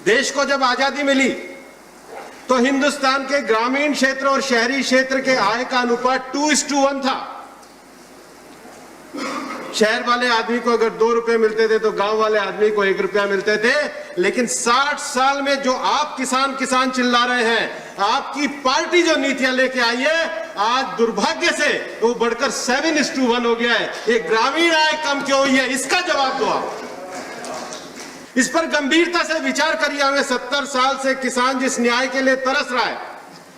देश को जब आजादी मिली तो हिंदुस्तान के ग्रामीण क्षेत्र और शहरी क्षेत्र के आय का अनुपात 2:1 था। शहर वाले आदमी को अगर 2 रुपए मिलते थे तो गांव वाले आदमी को 1 रुपया मिलते थे। लेकिन 60 साल में जो आप किसान किसान चिल्ला रहे हैं, आपकी पार्टी जो नीतियां लेके आई है, आज दुर्भाग्य से वो बढ़कर 7:1 हो गया है। ये ग्रामीण आय कम क्यों हुई है, इसका जवाब दो आप। इस पर गंभीरता से विचार करिए। हमें 70 साल से किसान जिस न्याय के लिए तरस रहा है,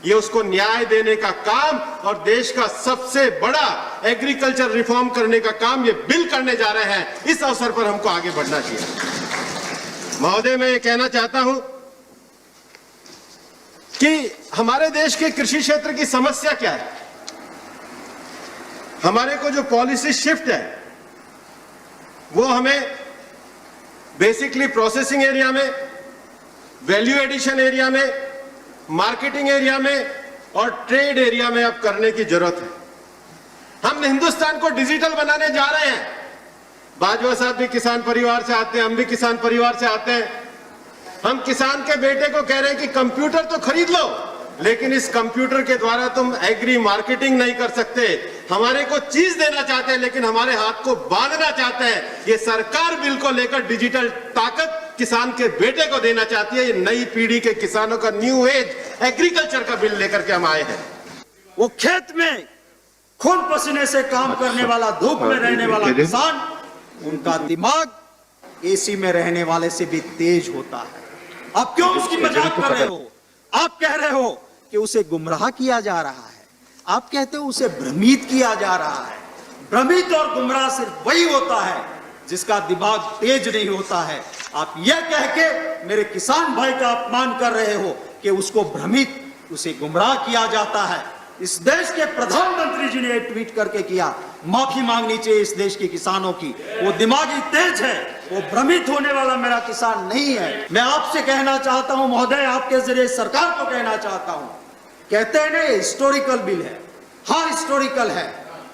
ये उसको न्याय देने का काम और देश का सबसे बड़ा एग्रीकल्चर रिफॉर्म करने का काम ये बिल करने जा रहे हैं। इस अवसर पर हमको आगे बढ़ना चाहिए। महोदय, मैं ये कहना चाहता हूं कि हमारे देश के कृषि क्षेत्र की समस्या क्या है। हमारे को जो पॉलिसी शिफ्ट है वो हमें बेसिकली प्रोसेसिंग एरिया में, वैल्यू एडिशन एरिया में, मार्केटिंग एरिया में और ट्रेड एरिया में अब करने की जरूरत है। हम हिंदुस्तान को डिजिटल बनाने जा रहे हैं। बाजवा साहब भी किसान परिवार से आते हैं, हम भी किसान परिवार से आते हैं। हम किसान के बेटे को कह रहे हैं कि कंप्यूटर तो खरीद लो, लेकिन इस कंप्यूटर के द्वारा तुम एग्री मार्केटिंग नहीं कर सकते। हमारे को चीज देना चाहते हैं लेकिन हमारे हाथ को बांधना चाहते हैं। ये सरकार बिल को लेकर डिजिटल ताकत किसान के बेटे को देना चाहती है। ये नई पीढ़ी के किसानों का न्यू एज एग्रीकल्चर का बिल लेकर के हम आए हैं। वो खेत में खून पसीने से काम करने वाला, धूप में रहने वाला किसान, उनका दिमाग एसी में रहने वाले से भी तेज होता है। आप क्यों उसकी मजाक कर रहे हो? आप कह रहे हो कि उसे गुमराह किया जा रहा है। आप कहते हो उसे भ्रमित किया जा रहा है। भ्रमित और गुमराह सिर्फ वही होता है जिसका दिमाग तेज नहीं होता है। आप यह कह के मेरे किसान भाई का अपमान कर रहे हो कि उसको भ्रमित, उसे गुमराह किया जाता है। इस देश के प्रधानमंत्री जी ने ट्वीट करके किया, माफी मांगनी चाहिए इस देश के किसानों की। वो दिमागी तेज है, वो भ्रमित होने वाला मेरा किसान नहीं है। मैं आपसे कहना चाहता हूं महोदय, आपके जरिए सरकार को कहना चाहता हूं, कहते हैं ना हिस्टोरिकल बिल है। हाँ हिस्टोरिकल है,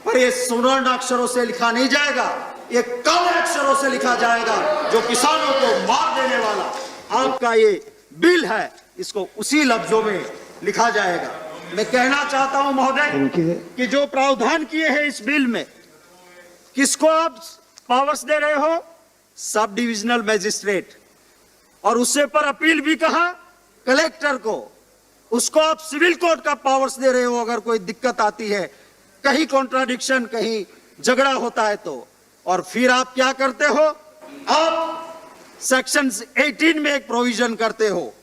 पर ये स्वर्ण अक्षरों से लिखा नहीं जाएगा, ये काले अक्षरों से लिखा जाएगा जो किसानों को मार देने वाला आपका ये बिल है, इसको उसी लफ्जों में लिखा जाएगा। मैं कहना चाहता हूं महोदय कि जो प्रावधान किए हैं इस बिल में, किसको आप पावर्स दे रहे हो? सब डिविजनल मैजिस्ट्रेट, और उससे पर अपील भी कहा कलेक्टर को। उसको आप सिविल कोर्ट का पावर्स दे रहे हो अगर कोई दिक्कत आती है, कहीं कॉन्ट्राडिक्शन, कहीं झगड़ा होता है तो। और फिर आप क्या करते हो? आप सेक्शन 18 में एक प्रोविजन करते हो,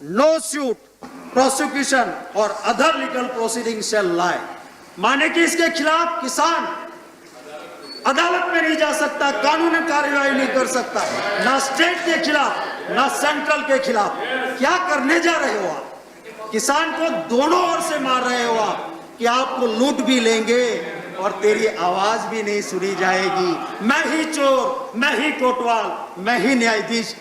नो सूट प्रोसिक्यूशन और अदर लीगल प्रोसीडिंग शैल लाई। माने कि इसके खिलाफ किसान अदालत में नहीं जा सकता, कानूनी कार्यवाही नहीं कर सकता, ना स्टेट के खिलाफ ना सेंट्रल के खिलाफ। क्या करने जा रहे हो आप? किसान को दोनों ओर से मार रहे हो आप कि आपको लूट भी लेंगे और तेरी आवाज भी नहीं सुनी जाएगी। मैं ही चोर, मैं ही कोतवाल, मैं ही न्यायाधीश,